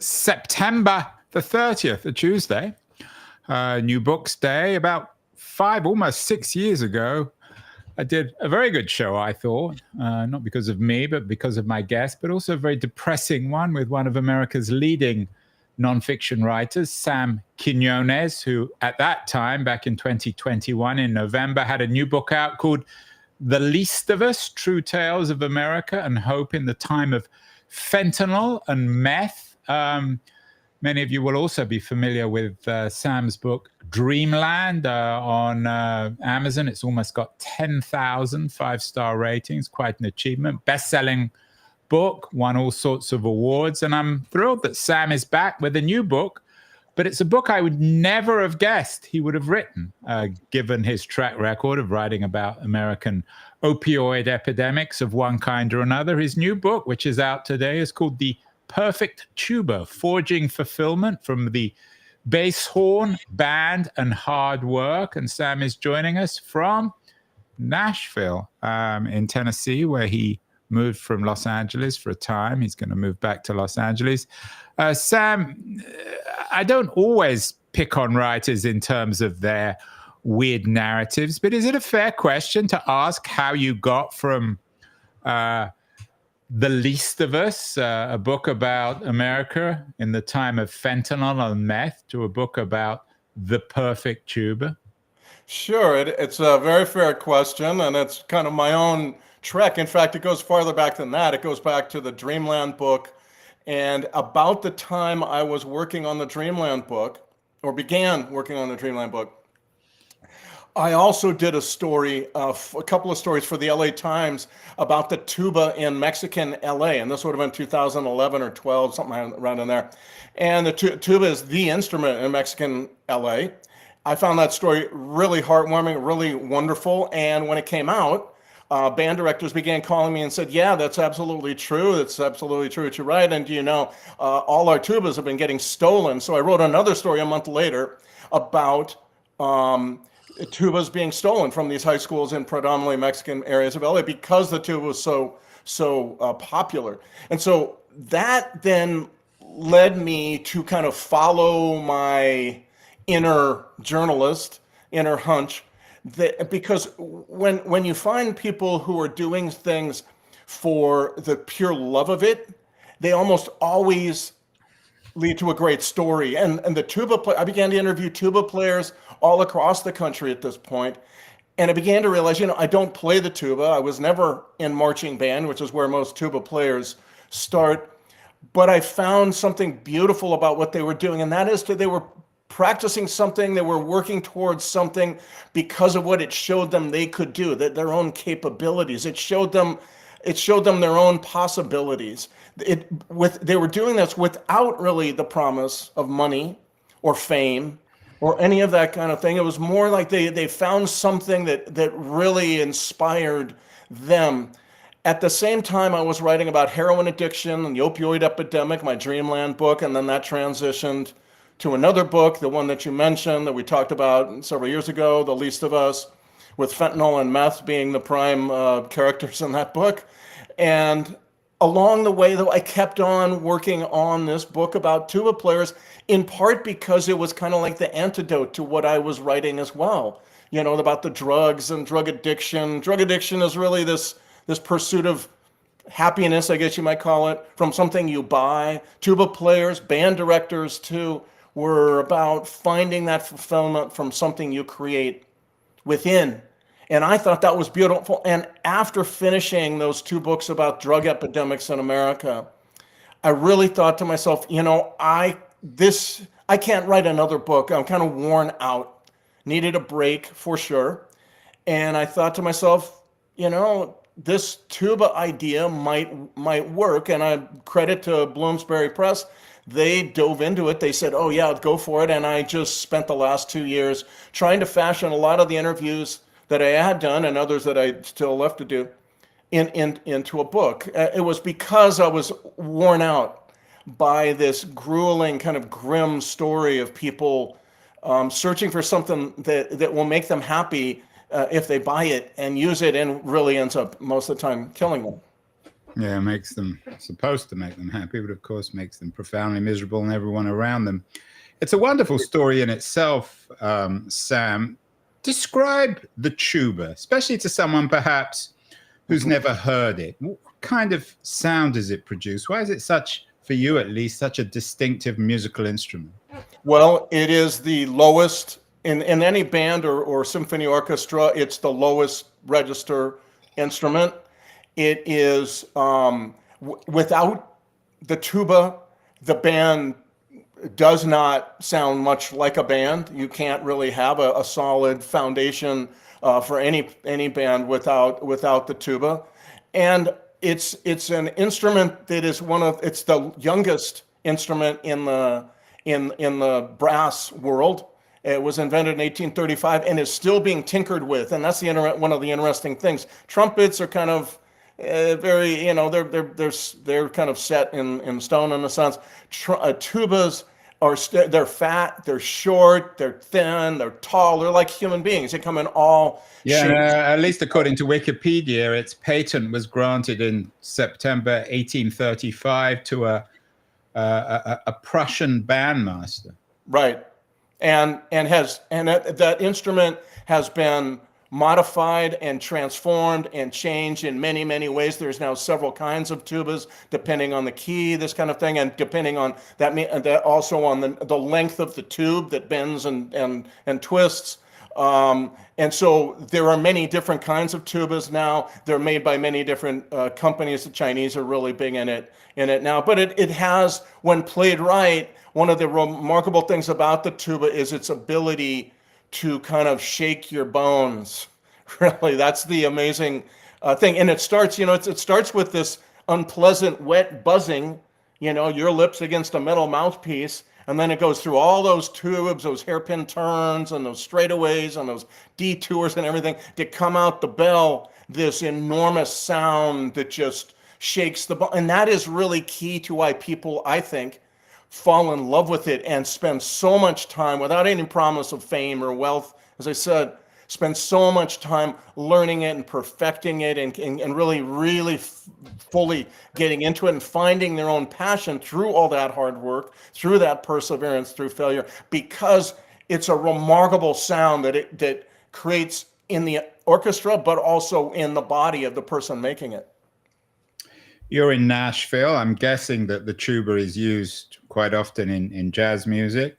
September the 30th, a Tuesday, New Books Day. About 5, almost 6 years ago, I did a very good show, I thought, not because of me, but because of my guest, but also a very depressing one with one of America's leading nonfiction writers, Sam Quinones, who at that time, back in 2021, in November, had a new book out called The Least of Us, True Tales of America and Hope in the Time of Fentanyl and Meth. Many of you will also be familiar with Sam's book, Dreamland, on Amazon. It's almost got 10,000 5-star ratings, quite an achievement. Best-selling book, won all sorts of awards. And I'm thrilled that Sam is back with a new book, but it's a book I would never have guessed he would have written, given his track record of writing about American opioid epidemics of one kind or another. His new book, which is out today, is called The Perfect Tuba, Forging Fulfillment from the Bass Horn, Band, and Hard Work. And Sam is joining us from Nashville in Tennessee, where he moved from Los Angeles for a time. He's going to move back to Los Angeles. Sam, I don't always pick on writers in terms of their weird narratives, but is it a fair question to ask how you got from The Least of Us, a book about America in the time of fentanyl and meth, to a book about The Perfect Tuba? Sure, it's a very fair question, and it's kind of my own trek. In fact, it goes farther back than that. It goes back to the Dreamland book. And about the time I was working on the Dreamland book, or began working on the Dreamland book, I also did a couple of stories for the LA Times about the tuba in Mexican LA. And this would have been 2011 or 12, something around in there. And the tuba is the instrument in Mexican LA. I found that story really heartwarming, really wonderful. And when it came out, band directors began calling me and said, yeah, that's absolutely true. It's absolutely true what you write. And you know, all our tubas have been getting stolen. So I wrote another story a month later about tubas being stolen from these high schools in predominantly Mexican areas of LA because the tuba was so popular. And so that then led me to kind of follow my inner journalist, inner hunch, because when you find people who are doing things for the pure love of it, they almost always lead to a great story. And the tuba player, I began to interview tuba players all across the country at this point, and I began to realize, I don't play the tuba. I was never in marching band, which is where most tuba players start. But I found something beautiful about what they were doing, and that is that they were practicing something, they were working towards something because of what it showed them they could do, that their own capabilities. It showed them their own possibilities. They were doing this without really the promise of money or fame or any of that kind of thing. It was more like they found something that really inspired them. At the same time, I was writing about heroin addiction and the opioid epidemic, my Dreamland book, and then that transitioned to another book, the one that you mentioned that we talked about several years ago, The Least of Us, with fentanyl and meth being the prime characters in that book. And along the way, though, I kept on working on this book about tuba players, in part because it was kind of like the antidote to what I was writing as well, about the drugs and drug addiction. Drug addiction is really this pursuit of happiness, I guess you might call it, from something you buy. Tuba players, band directors too, were about finding that fulfillment from something you create within. And I thought that was beautiful. And after finishing those 2 books about drug epidemics in America, I really thought to myself, I can't write another book. I'm kind of worn out, needed a break for sure. And I thought to myself, this tuba idea might work. And I credit to Bloomsbury Press. They dove into it. They said, oh yeah, go for it. And I just spent the last 2 years trying to fashion a lot of the interviews that I had done and others that I still left to do into a book. It was because I was worn out by this grueling, kind of grim story of people searching for something that will make them happy if they buy it and use it, and really ends up most of the time killing them. Yeah, makes them supposed to make them happy, but of course makes them profoundly miserable and everyone around them. It's a wonderful story in itself, Sam. Describe the tuba, especially to someone perhaps who's never heard it. What kind of sound does it produce? Why is it such, for you at least, such a distinctive musical instrument? Well, it is the lowest in any band or symphony orchestra. It's the lowest register instrument. It is without the tuba, the band does not sound much like a band. You can't really have a solid foundation for any band without the tuba, and it's an instrument that is it's the youngest instrument in the brass world. It was invented in 1835 and is still being tinkered with, and that's one of the interesting things. Trumpets are kind of very, they're kind of set in stone in a sense. Tubas they're fat, they're short, they're thin, they're tall. They're like human beings. They come in all shapes. At least according to Wikipedia, its patent was granted in September 1835 to a Prussian bandmaster. Right, and that instrument has been modified and transformed and changed in many ways. There's now several kinds of tubas depending on the key, this kind of thing, and depending on that also on the length of the tube that bends and twists. And so there are many different kinds of tubas now. They're made by many different companies. The Chinese are really big in it now. But it has, when played right, one of the remarkable things about the tuba is its ability to kind of shake your bones. Really, that's the amazing thing. And it starts, it starts with this unpleasant, wet buzzing, your lips against a metal mouthpiece. And then it goes through all those tubes, those hairpin turns and those straightaways and those detours and everything to come out the bell, this enormous sound that just shakes the bone. And that is really key to why people, I think, fall in love with it and spend so much time without any promise of fame or wealth. As I said, spend so much time learning it and perfecting it and really fully getting into it and finding their own passion through all that hard work, through that perseverance, through failure, because it's a remarkable sound that creates in the orchestra, but also in the body of the person making it. You're in Nashville. I'm guessing that the tuba is used quite often in jazz music.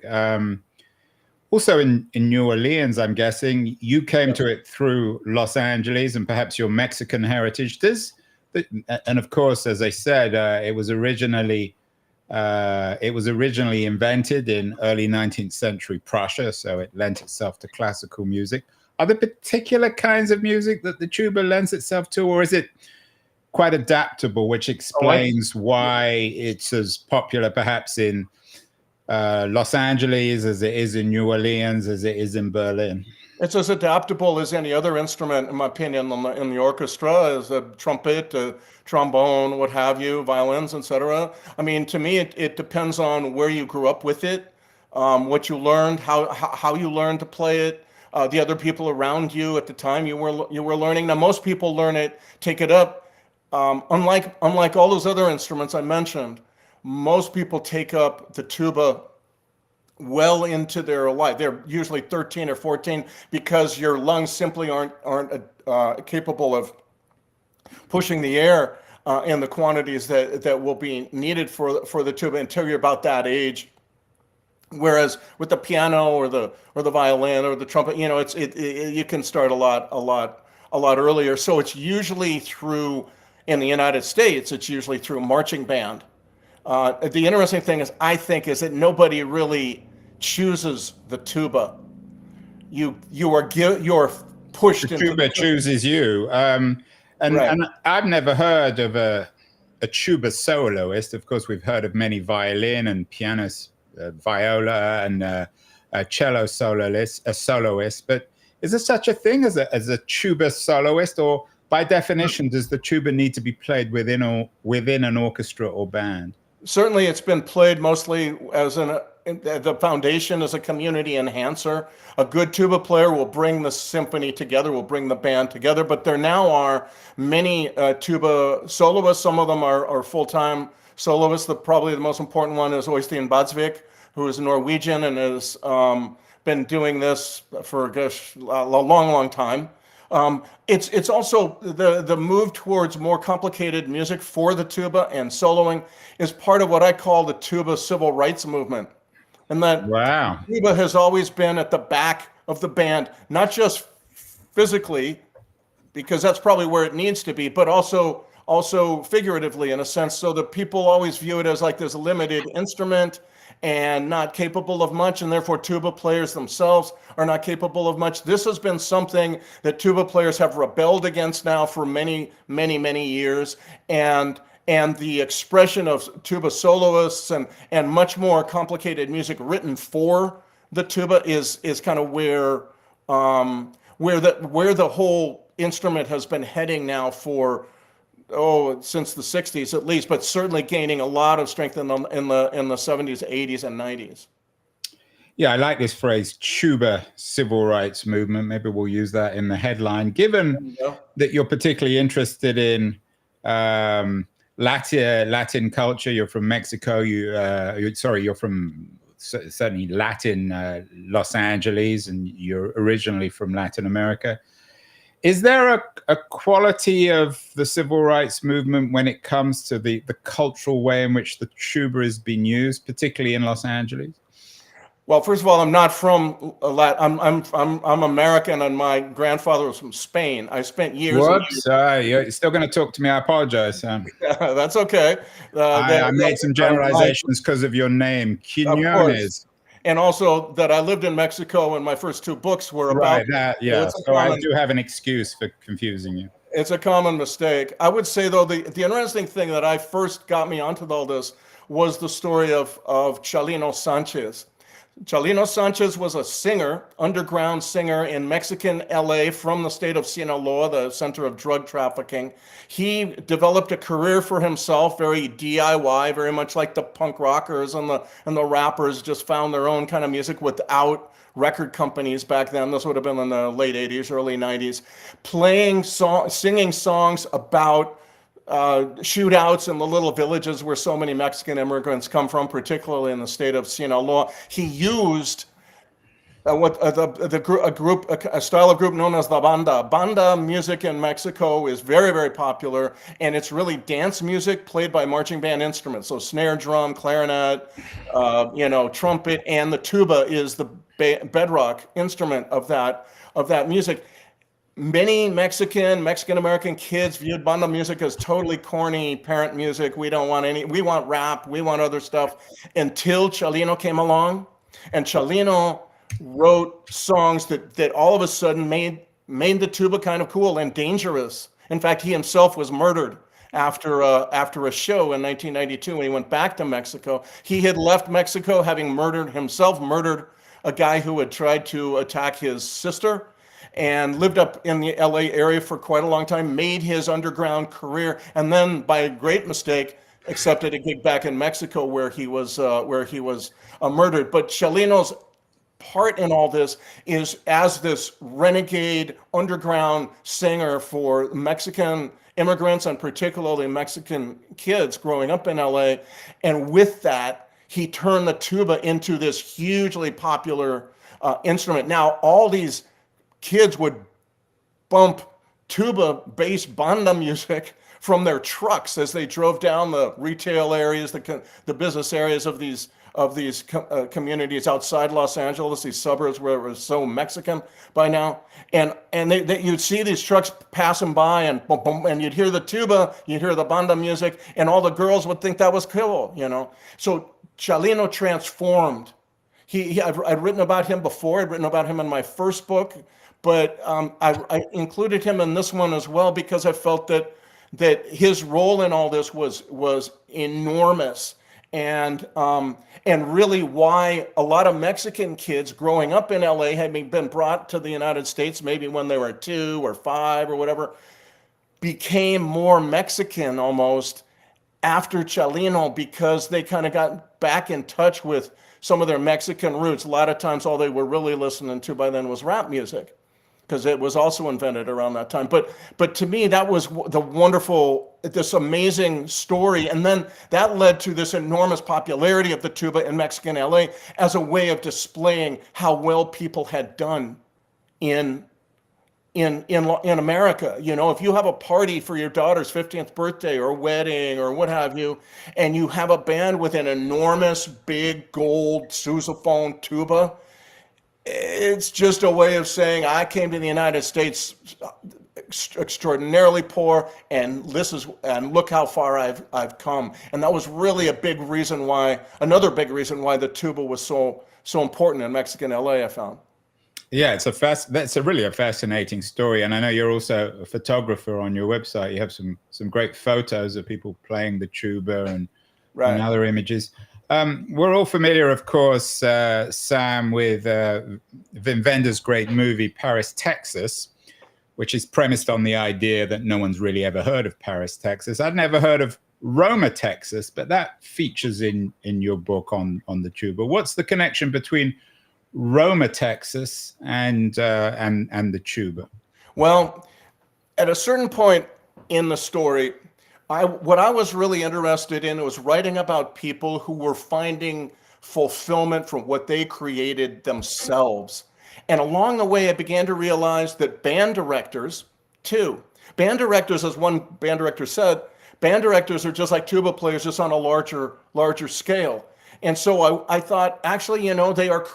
Also in New Orleans, I'm guessing. You came to it through Los Angeles and perhaps your Mexican heritage. And of course, as I said, it was originally invented in early 19th century Prussia, so it lent itself to classical music. Are there particular kinds of music that the tuba lends itself to, or is it quite adaptable, which explains why it's as popular perhaps in Los Angeles as it is in New Orleans, as it is in Berlin? It's as adaptable as any other instrument, in my opinion, in the orchestra, as a trumpet, a trombone, what have you, violins, etc. I mean, to me, it depends on where you grew up with it, what you learned, how you learned to play it, the other people around you at the time you were learning. Now, most people learn it, take it up. Unlike all those other instruments I mentioned, most people take up the tuba well into their life. They're usually 13 or 14 because your lungs simply aren't capable of pushing the air in the quantities that will be needed for the tuba until you're about that age. Whereas with the piano or the violin or the trumpet, you can start a lot earlier. So it's usually in the United States, it's usually through marching band. The interesting thing is that nobody really chooses the tuba. You are pushed into the tuba chooses you. And I've never heard of a tuba soloist. Of course, we've heard of many violin and pianist, viola and cello soloists. But is there such a thing as a tuba soloist, or by definition, does the tuba need to be played within an orchestra or band? Certainly, it's been played mostly as an the foundation is a community enhancer. A good tuba player will bring the symphony together, will bring the band together. But there now are many tuba soloists. Some of them are full-time soloists. Probably the most important one is Øystein Badsvik, who is Norwegian and has been doing this for a long, long time. It's also the move towards more complicated music for the tuba and soloing is part of what I call the tuba civil rights movement. And that Wow. tuba has always been at the back of the band, not just physically, because that's probably where it needs to be, but also figuratively in a sense, so that people always view it as like this limited instrument and not capable of much, and therefore tuba players themselves are not capable of much. This has been something that tuba players have rebelled against now for many, many, many years, and the expression of tuba soloists and much more complicated music written for the tuba is kind of where the whole instrument has been heading now for since the 60s at least, but certainly gaining a lot of strength in the 70s, 80s, and 90s. Yeah, I like this phrase, tuba civil rights movement. Maybe we'll use that in the headline. Given that you're particularly interested in Latin culture, you're from Mexico. You're from certainly Latin Los Angeles, and you're originally from Latin America. Is there a quality of the civil rights movement when it comes to the cultural way in which the tuba is being used, particularly in Los Angeles? Well, first of all, I'm not from Latin. I'm American, and my grandfather was from Spain. I spent years. Whoops! You're still going to talk to me. I apologize, Sam. That's okay. I made some generalizations because of your name, Quinones. And also that I lived in Mexico, and my first two books were about that. Yeah, so I do have an excuse for confusing you. It's a common mistake. I would say, though, the interesting thing that I first got me onto all this was the story of Chalino Sanchez. Chalino Sanchez was a singer, underground singer in Mexican LA from the state of Sinaloa, the center of drug trafficking. He developed a career for himself, very DIY, very much like the punk rockers and the rappers just found their own kind of music without record companies back then. This would have been in the late 80s, early 90s, singing songs about shootouts in the little villages where so many Mexican immigrants come from, particularly in the state of Sinaloa. He used a style of group known as la banda. Banda music in Mexico is very, very popular, and it's really dance music played by marching band instruments. So snare drum, clarinet, trumpet, and the tuba is the bedrock instrument of that music. Many Mexican-American kids viewed banda music as totally corny parent music. We want rap, we want other stuff, until Chalino came along. And Chalino wrote songs that all of a sudden made the tuba kind of cool and dangerous. In fact, he himself was murdered after a show in 1992 when he went back to Mexico. He had left Mexico having murdered a guy who had tried to attack his sister, and lived up in the LA area for quite a long time, made his underground career, and then by a great mistake accepted a gig back in Mexico where he was murdered. But Chalino's part in all this is as this renegade underground singer for Mexican immigrants and particularly Mexican kids growing up in LA. And with that, he turned the tuba into this hugely popular instrument. Now, all these kids would bump tuba-based banda music from their trucks as they drove down the retail areas, the business areas of these communities outside Los Angeles, these suburbs where it was so Mexican by now. And you'd see these trucks passing by, and boom, boom, and you'd hear the tuba, you'd hear the banda music, and all the girls would think that was cool, So Chalino transformed. I'd written about him before. I'd written about him in my first book, but I included him in this one as well because I felt that his role in all this was enormous, and really why a lot of Mexican kids growing up in LA had been brought to the United States maybe when they were 2 or 5 or whatever, became more Mexican almost after Chalino because they kind of got back in touch with some of their Mexican roots. A lot of times all they were really listening to by then was rap music, because it was also invented around that time. But to me, that was this amazing story. And then that led to this enormous popularity of the tuba in Mexican LA as a way of displaying how well people had done in America. You know, if you have a party for your daughter's 50th birthday or wedding or what have you, and you have a band with an enormous big gold sousaphone tuba, it's just a way of saying I came to the United States extraordinarily poor, and look how far I've come. And that was really another big reason why the tuba was so important in Mexican LA, I found. Yeah, that's really a fascinating story. And I know you're also a photographer. On your website, you have some great photos of people playing the tuba and other images. We're all familiar, of course, Sam, with Wim Wenders' great movie Paris, Texas, which is premised on the idea that no one's really ever heard of Paris, Texas. I'd never heard of Roma, Texas, but that features in your book on the tuba. What's the connection between Roma, Texas, and the tuba? Well, at a certain point in the story, what I was really interested in was writing about people who were finding fulfillment from what they created themselves. And along the way, I began to realize that band directors, as one band director said, band directors are just like tuba players, just on a larger scale. And so I thought, actually, they are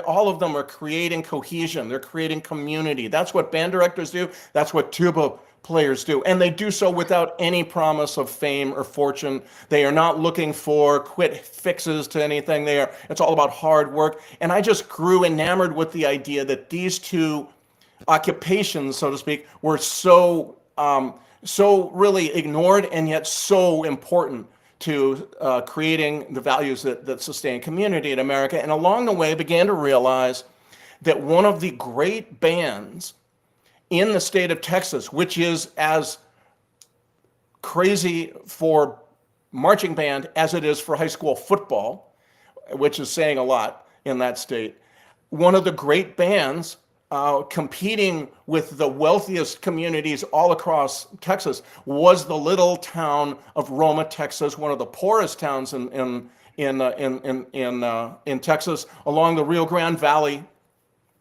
all of them are creating cohesion. They're creating community. That's what band directors do. That's what tuba players do. And they do so without any promise of fame or fortune. They are not looking for quick fixes to anything. It's all about hard work. And I just grew enamored with the idea that these two occupations, so to speak, were so really ignored and yet so important to creating the values that sustain community in America. And along the way, I began to realize that one of the great bands in the state of Texas, which is as crazy for marching band as it is for high school football, which is saying a lot in that state, one of the great bands competing with the wealthiest communities all across Texas was the little town of Roma, Texas, one of the poorest towns in Texas, along the Rio Grande Valley,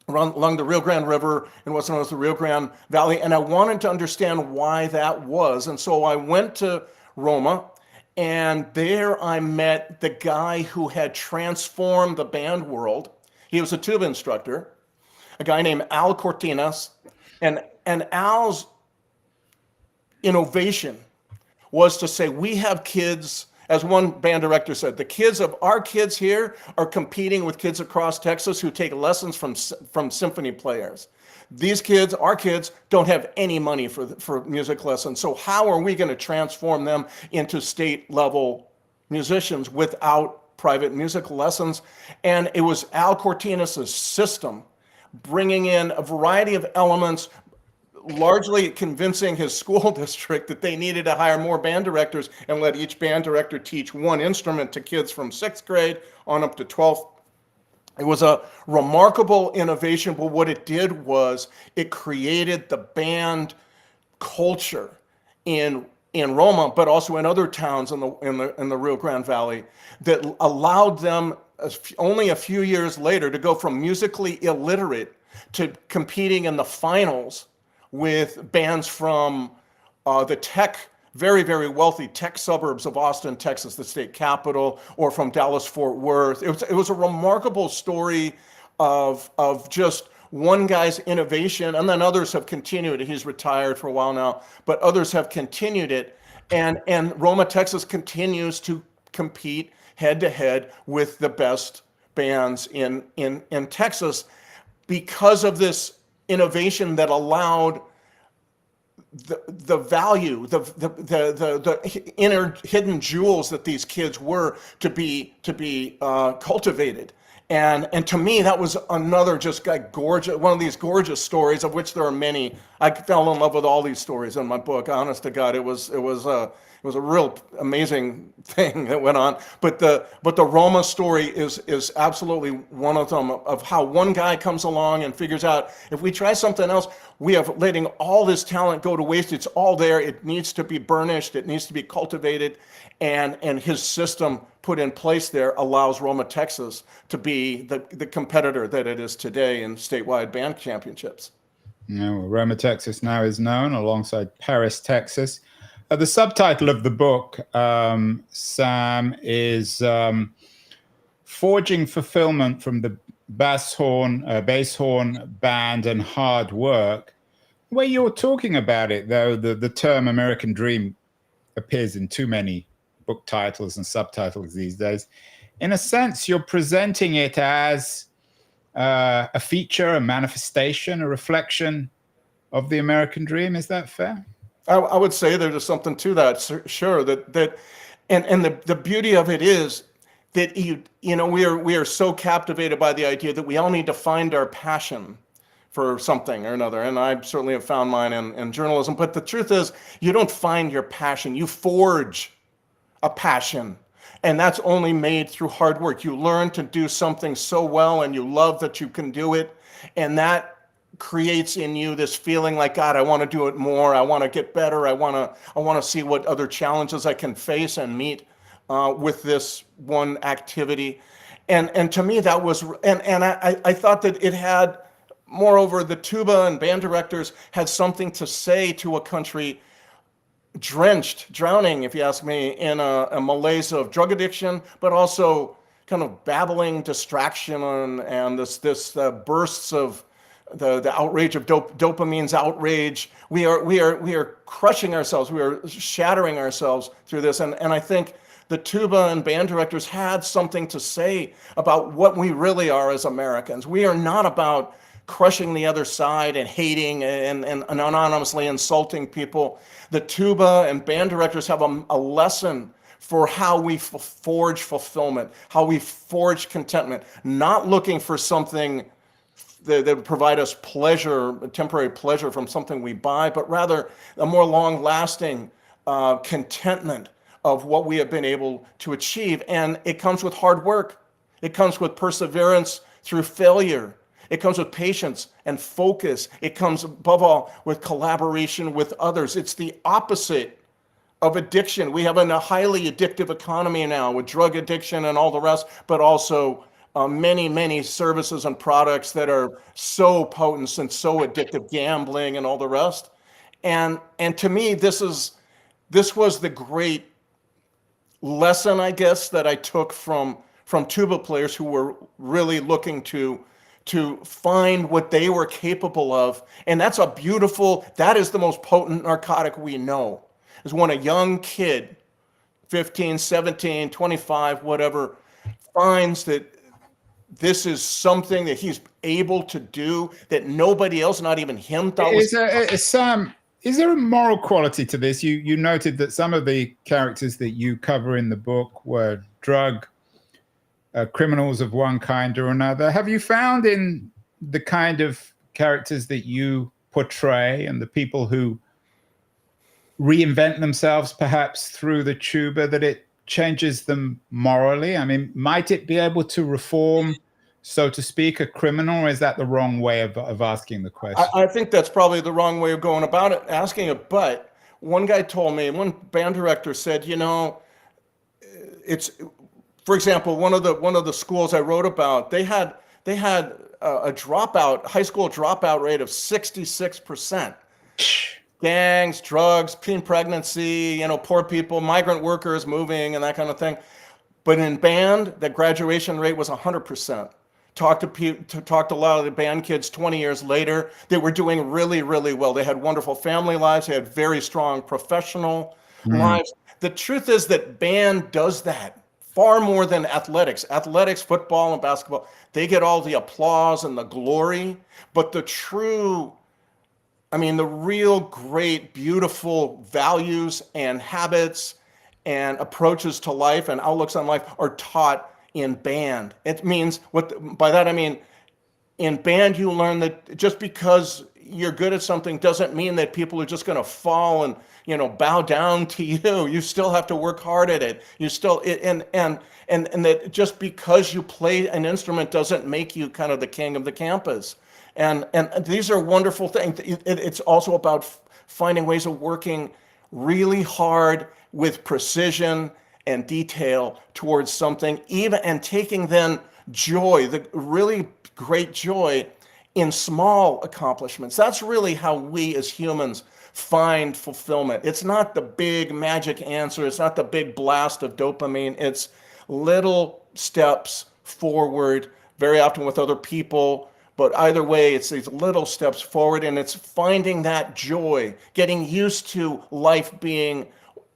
along the Rio Grande River in what's known as the Rio Grande Valley. And I wanted to understand why that was. And so I went to Roma, and there I met the guy who had transformed the band world. He was a tuba instructor, a guy named Al Cortinas, and Al's innovation was to say, we have kids, as one band director said, the kids of our kids here are competing with kids across Texas who take lessons from symphony players. These kids, our kids, don't have any money for music lessons. So how are we going to transform them into state level musicians without private music lessons? And it was Al Cortinas' system, bringing in a variety of elements, largely convincing his school district that they needed to hire more band directors and let each band director teach one instrument to kids from 6th grade on up to 12th. It was a remarkable innovation, but what it did was it created the band culture in Roma, but also in other towns in the Rio Grande Valley, that allowed them only a few years later to go from musically illiterate to competing in the finals with bands from the very, very wealthy tech suburbs of Austin, Texas, the state capital, or from Dallas-Fort Worth. It was a remarkable story of just one guy's innovation, and then others have continued it. He's retired for a while now, but others have continued it. And Roma, Texas continues to compete head-to-head with the best bands in Texas because of this innovation that allowed the value, the inner hidden jewels that these kids were to be cultivated. And to me, that was another just like gorgeous, one of these gorgeous stories, of which there are many. I fell in love with all these stories in my book. Honest to God, it was a real amazing thing that went on. But the Roma story is absolutely one of them, of how one guy comes along and figures out, if we try something else, we are letting all this talent go to waste. It's all there. It needs to be burnished. It needs to be cultivated. And his system put in place there allows Roma, Texas to be the competitor that it is today in statewide band championships. Yeah, well, Roma, Texas now is known alongside Paris, Texas. The subtitle of the book, Sam, is Forging Fulfillment from the Bass Horn Band and Hard Work. The way you're talking about it, though, the term American Dream appears in too many book titles and subtitles these days. In a sense, you're presenting it as a feature, a manifestation, a reflection of the American Dream. Is that fair? I would say there's something to that, sure. And the beauty of it is that we are so captivated by the idea that we all need to find our passion for something or another. And I certainly have found mine in journalism. But the truth is, you don't find your passion. You forge a passion. And that's only made through hard work. You learn to do something so well and you love that you can do it. And that creates in you this feeling like, God, I want to do it more. I want to get better. I want to see what other challenges I can face and meet with this one activity. And to me, that was, and I thought that it had, moreover, the tuba and band directors had something to say to a country drowning, if you ask me, in a malaise of drug addiction, but also kind of babbling distraction and this bursts of the outrage of dopamine's outrage. We are crushing ourselves. We are shattering ourselves through this. And I think the tuba and band directors had something to say about what we really are as Americans. We are not about crushing the other side and hating and anonymously insulting people. The tuba and band directors have a lesson for how we forge fulfillment, how we forge contentment, not looking for something that would provide us pleasure, temporary pleasure from something we buy, but rather a more long-lasting contentment of what we have been able to achieve. And it comes with hard work. It comes with perseverance through failure. It comes with patience and focus. It comes, above all, with collaboration with others. It's the opposite of addiction. We have a highly addictive economy now with drug addiction and all the rest, but also many services and products that are so potent and so addictive, gambling and all the rest. And to me, this was the great lesson, I guess, that I took from tuba players who were really looking to find what they were capable of. And that is the most potent narcotic we know, is when a young kid, 15, 17, 25, whatever, finds that this is something that he's able to do that nobody else, not even him, thought was. Sam, is there a moral quality to this? You noted that some of the characters that you cover in the book were drug criminals of one kind or another. Have you found in the kind of characters that you portray and the people who reinvent themselves perhaps through the tuba that it changes them morally? I mean, might it be able to reform, so to speak, a criminal, or is that the wrong way of asking the question? I think that's probably the wrong way of going about it, asking it. But one guy told me, one band director said, it's, for example, one of the schools I wrote about, they had a high school dropout rate of 66%. Gangs, drugs, teen pregnancy, poor people, migrant workers moving and that kind of thing. But in band, the graduation rate was 100%. Talked to a lot of the band kids 20 years later. They were doing really, really well. They had wonderful family lives. They had very strong professional lives. The truth is that band does that far more than athletics. Athletics, football and basketball, they get all the applause and the glory. But the true I mean, the real great, beautiful values and habits and approaches to life and outlooks on life are taught in band. It means what by that I mean in band you learn that just because you're good at something doesn't mean that people are just going to fall and bow down to you. You still have to work hard at it. You still and that just because you play an instrument doesn't make you kind of the king of the campus. And these are wonderful things. It's also about finding ways of working really hard with precision and detail towards something, even and taking then joy, the really great joy in small accomplishments. That's really how we as humans find fulfillment. It's not the big magic answer. It's not the big blast of dopamine. It's little steps forward, very often with other people. But either way, it's these little steps forward, and it's finding that joy, getting used to life being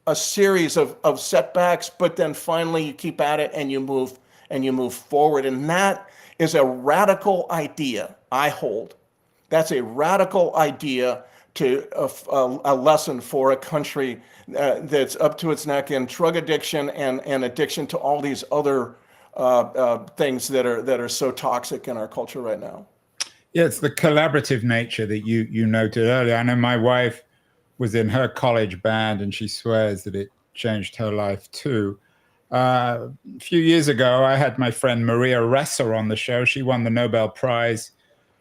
a series of setbacks, but then finally you keep at it and you move forward. And that is a radical idea I hold. That's a radical idea to a lesson for a country that's up to its neck in drug addiction and addiction to all these other things that are so toxic in our culture right now. Yeah, it's the collaborative nature that you noted earlier. I know my wife was in her college band, and she swears that it changed her life too. A few years ago, I had my friend Maria Ressa on the show. She won the Nobel Prize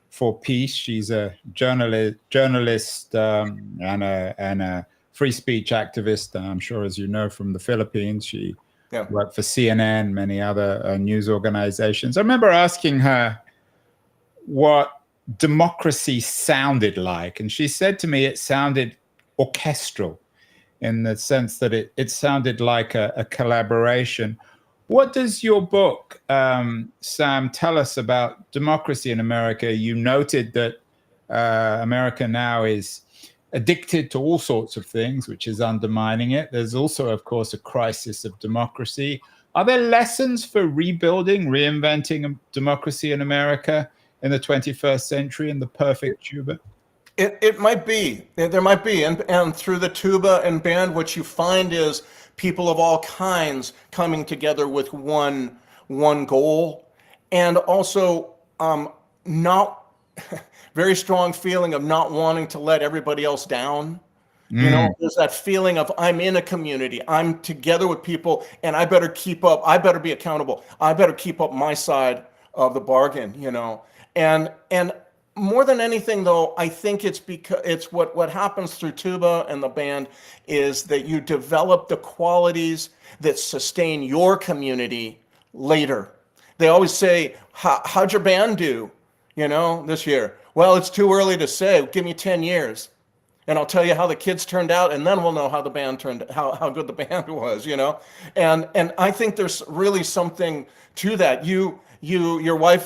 for Peace. She's a journalist and a free speech activist. I'm sure, as you know, from the Philippines. She worked for CNN, many other news organizations. I remember asking her what democracy sounded like, and she said to me it sounded orchestral, in the sense that it sounded like a collaboration. What does your book, Sam, tell us about democracy in America? You noted that America now is addicted to all sorts of things, which is undermining it. There's also, of course, a crisis of democracy. Are there lessons for rebuilding, reinventing democracy in America in the 21st century in the perfect tuba? It might be. There might be. And through the tuba and band, what you find is people of all kinds coming together with one goal. And also not very strong feeling of not wanting to let everybody else down. There's that feeling of I'm in a community, I'm together with people, and I better keep up, I better be accountable, I better keep up my side of the bargain, And more than anything, though, I think it's because it's what happens through tuba and the band is that you develop the qualities that sustain your community later. They always say, how'd your band do, this year? Well, it's too early to say. Give me 10 years. And I'll tell you how the kids turned out, and then we'll know how the band how good the band was, And I think there's really something to that. Your wife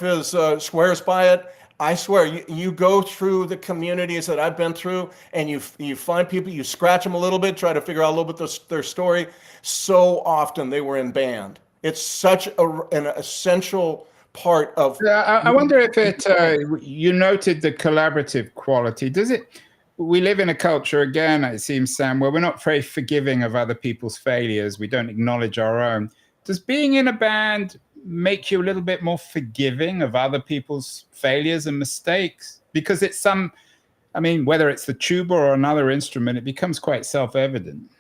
swears by it. I swear, you go through the communities that I've been through, and you find people, you scratch them a little bit, try to figure out a little bit their story. So often they were in band. It's such an essential part of. Yeah, I wonder if you noted the collaborative quality. Does it? We live in a culture, again, it seems, Sam, where we're not very forgiving of other people's failures. We don't acknowledge our own. Does being in a band make you a little bit more forgiving of other people's failures and mistakes? Because it's whether it's the tuba or another instrument, it becomes quite self-evident.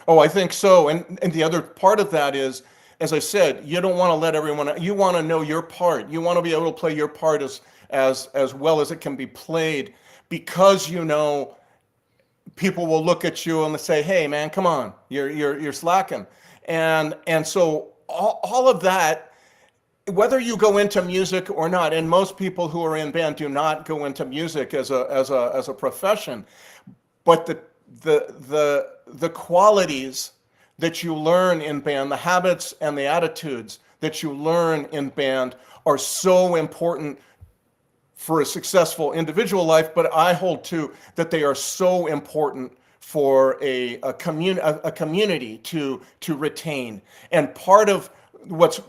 Oh, I think so. And the other part of that is, as I said, you don't want to let everyone, you want to know your part. You want to be able to play your part as well as it can be played, because people will look at you and say, hey man, come on, you're slacking. And so all of that, whether you go into music or not, and most people who are in band do not go into music as a profession, but the qualities that you learn in band, the habits and the attitudes that you learn in band are so important for a successful individual life, but I hold too that they are so important for a community to retain. And part of what's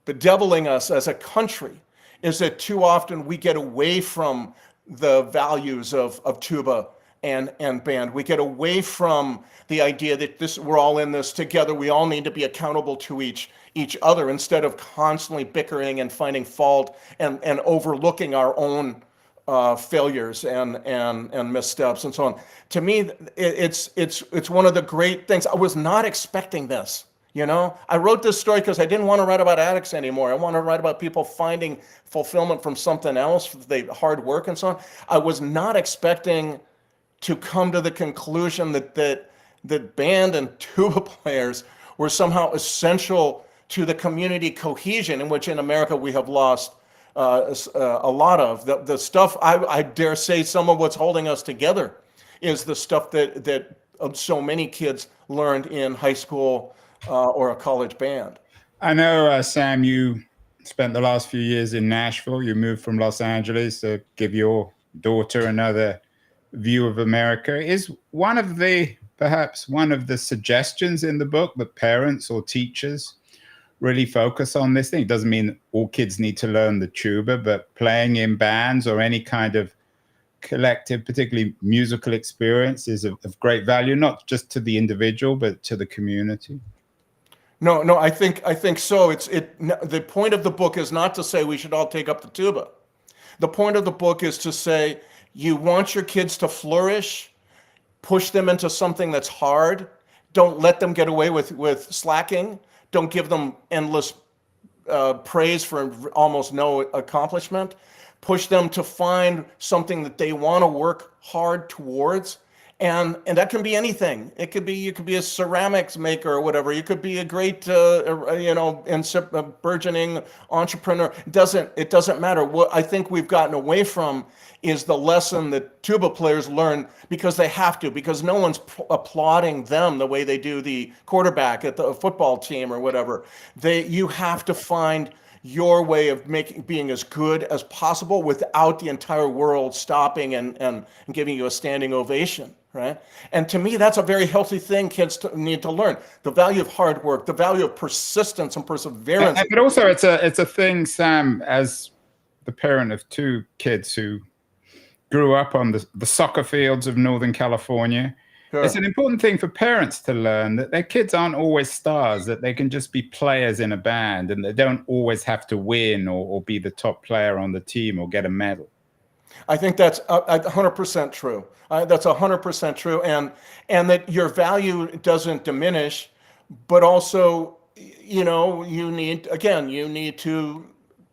bedeviling us as a country is that too often we get away from the values of tuba and band. We get away from the idea that we're all in this together. We all need to be accountable to each other instead of constantly bickering and finding fault and overlooking our own failures and missteps and so on. To me, it's one of the great things. I was not expecting this. I wrote this story because I didn't want to write about addicts anymore. I want to write about people finding fulfillment from something else, the hard work and so on. I was not expecting to come to the conclusion that band and tuba players were somehow essential to the community cohesion in which in America we have lost a lot of. The stuff, I dare say some of what's holding us together is the stuff that so many kids learned in high school or a college band. I know, Sam, you spent the last few years in Nashville. You moved from Los Angeles to give your daughter another view of America. Is perhaps one of the suggestions in the book that parents or teachers really focus on this thing? It doesn't mean all kids need to learn the tuba, but playing in bands or any kind of collective, particularly musical experience, is of great value, not just to the individual, but to the community. No, I think so. The point of the book is not to say we should all take up the tuba. The point of the book is to say you want your kids to flourish, push them into something that's hard. Don't let them get away with slacking. Don't give them endless praise for almost no accomplishment. Push them to find something that they want to work hard towards. And that can be anything. You could be a ceramics maker or whatever. You could be a great, burgeoning entrepreneur. It doesn't matter. What I think we've gotten away from is the lesson that tuba players learn because they have to, because no one's applauding them the way they do the quarterback at the football team or whatever. You have to find your way of being as good as possible without the entire world stopping and giving you a standing ovation, right? And to me, that's a very healthy thing kids need to learn. The value of hard work, the value of persistence and perseverance. But also it's a thing, Sam, as the parent of two kids who grew up on the soccer fields of Northern California. Sure. It's an important thing for parents to learn that their kids aren't always stars, that they can just be players in a band and they don't always have to win or be the top player on the team or get a medal. I think that's 100% true. That's 100% true. And that your value doesn't diminish, but also, you need to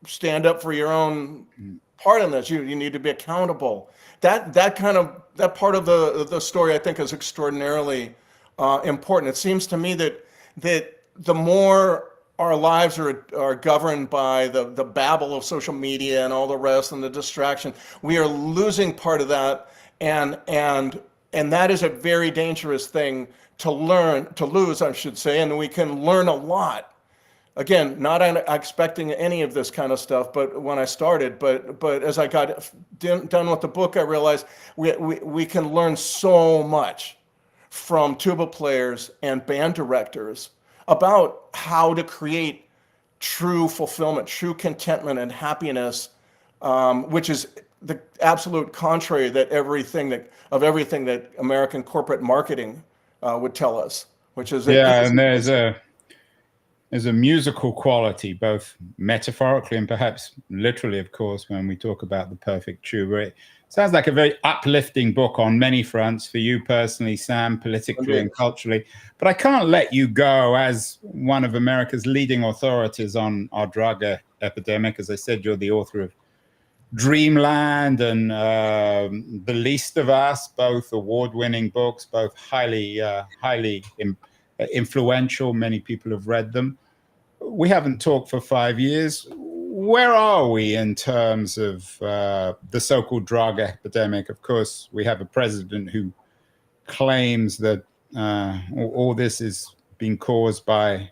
stand up for your own part in this. You need to be accountable. That part of the story, I think, is extraordinarily important. It seems to me that the more our lives are governed by the babble of social media and all the rest and the distraction, we are losing part of that, and that is a very dangerous thing to lose, I should say. And we can learn a lot. Again, not expecting any of this kind of stuff, but when I started, but as I got done with the book, I realized we can learn so much from tuba players and band directors about how to create true fulfillment, true contentment and happiness, which is the absolute contrary of everything that American corporate marketing would tell us, which is and there's a musical quality, both metaphorically and perhaps literally, of course, when we talk about the perfect tuba. It sounds like a very uplifting book on many fronts for you personally, Sam, politically and culturally. But I can't let you go as one of America's leading authorities on our drug epidemic. As I said, you're the author of Dreamland and The Least of Us, both award-winning books, both highly influential. Many people have read them. We haven't talked for 5 years. Where are we in terms of the so-called drug epidemic? Of course, we have a president who claims that all this is being caused by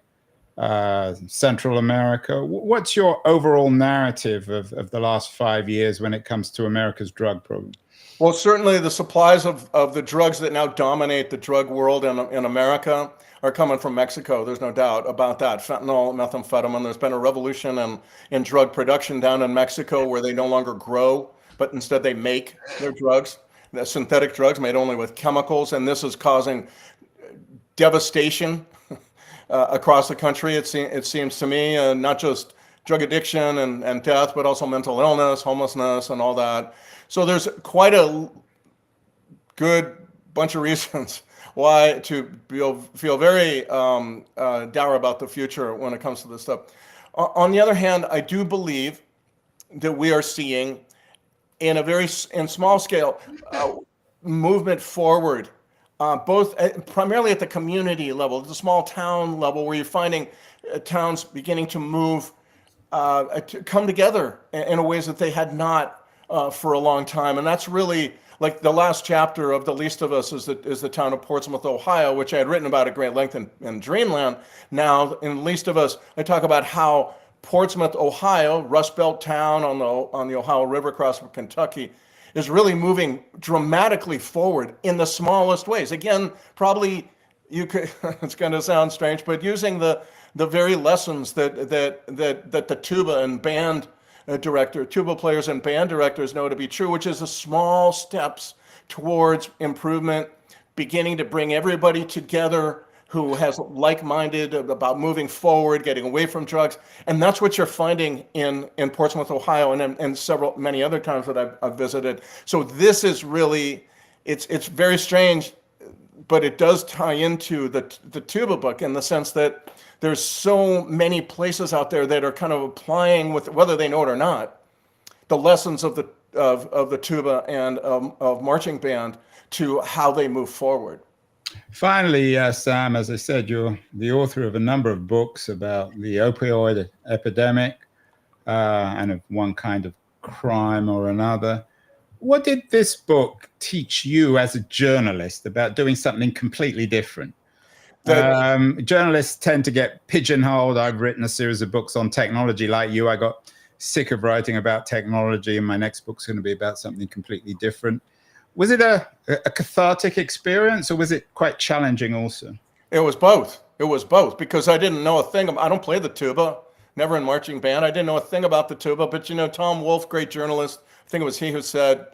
Central America. What's your overall narrative of the last 5 years when it comes to America's drug problem? Well, certainly the supplies of the drugs that now dominate the drug world in America are coming from Mexico. There's no doubt about that. Fentanyl, methamphetamine. There's been a revolution in drug production down in Mexico where they no longer grow but instead they make their drugs, the synthetic drugs made only with chemicals, and this is causing devastation across the country. It seems to me, not just drug addiction and death, but also mental illness, homelessness, and all that. So there's quite a good bunch of reasons why to feel very dour about the future when it comes to this stuff. On the other hand, I do believe that we are seeing in small scale movement forward, both primarily at the community level, the small town level, where you're finding towns beginning to move, to come together in ways that they had not for a long time. And that's really like the last chapter of The Least of Us is the town of Portsmouth, Ohio, which I had written about at great length in Dreamland. Now, in Least of Us, I talk about how Portsmouth, Ohio, Rust Belt town on the Ohio River across from Kentucky, is really moving dramatically forward in the smallest ways. Again, probably you could, it's going to sound strange, but using the very lessons that the tuba and band tuba players and band directors know to be true, which is the small steps towards improvement, beginning to bring everybody together who has like-minded about moving forward, getting away from drugs. And that's what you're finding in Portsmouth, Ohio, and many other towns that I've visited. So this is really, it's very strange, but it does tie into the tuba book in the sense that there's so many places out there that are kind of applying, with whether they know it or not, the lessons of the tuba and of marching band to how they move forward. Finally, Sam, as I said, you're the author of a number of books about the opioid epidemic and of one kind of crime or another. What did this book teach you as a journalist about doing something completely different? Journalists tend to get pigeonholed. I've written a series of books on technology like you. I got sick of writing about technology, and my next book's going to be about something completely different. Was it a cathartic experience, or was it quite challenging also? It was both. It was both, because I didn't know a thing. I don't play the tuba, never in marching band. I didn't know a thing about the tuba, but Tom Wolfe, great journalist, I think it was he who said,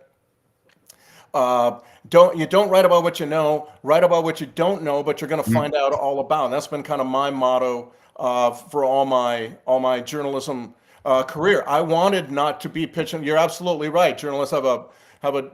don't write about what you know, write about what you don't know, but you're going to find out all about. And that's been kind of my motto for all my journalism career. I wanted not to be pigeonholed. You're absolutely right. Journalists have a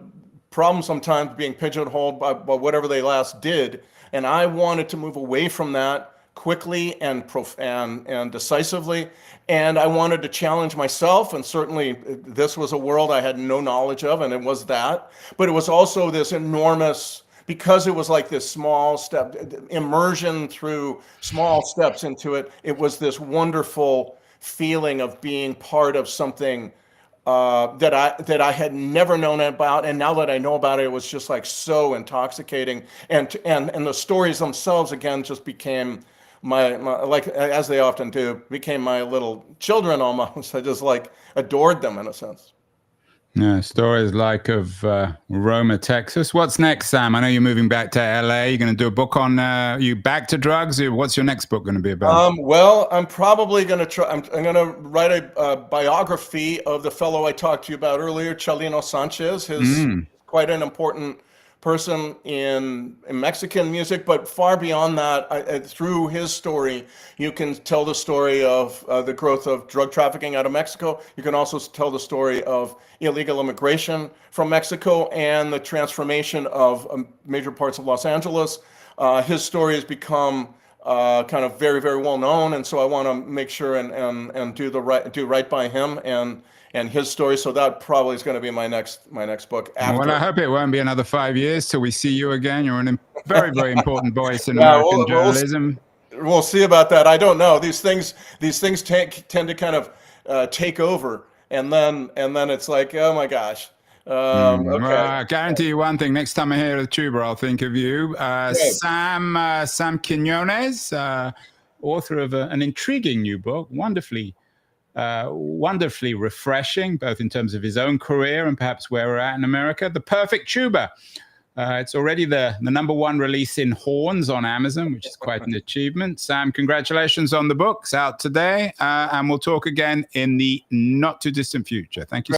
problem sometimes being pigeonholed by whatever they last did, and I wanted to move away from that quickly and decisively, and I wanted to challenge myself, and certainly this was a world I had no knowledge of, and it was that, but it was also this enormous, because it was like this small step, immersion through small steps into it, it was this wonderful feeling of being part of something that I had never known about, and now that I know about it, it was just like so intoxicating, and the stories themselves again just became my like, as they often do, became my little children almost. I just like adored them in a sense. Yeah, stories like of Roma, Texas. What's next, Sam? I know you're moving back to LA. You're going to do a book on you back to drugs. What's your next book going to be about? Well, I'm probably going to try. I'm going to write a biography of the fellow I talked to you about earlier, Chalino Sanchez. His quite an important person in Mexican music, but far beyond that, through his story, you can tell the story of the growth of drug trafficking out of Mexico. You can also tell the story of illegal immigration from Mexico and the transformation of major parts of Los Angeles. His story has become kind of very, very well known, and so I want to make sure and do right by him and his story. So that probably is going to be my next book. After. Well, I hope it won't be another 5 years till we see you again. You're a very, very important voice in American journalism. We'll see about that. I don't know. These things tend to kind of take over, and then it's like, oh my gosh. Okay. Well, I guarantee you one thing. Next time I hear the tuba, I'll think of you. Sam Quinones, author of an intriguing new book, wonderfully refreshing, both in terms of his own career and perhaps where we're at in America. The Perfect Tuba. It's already the #1 release in horns on Amazon, which is quite an achievement. Sam, congratulations on the book. It's out today, and we'll talk again in the not too distant future. Thank you.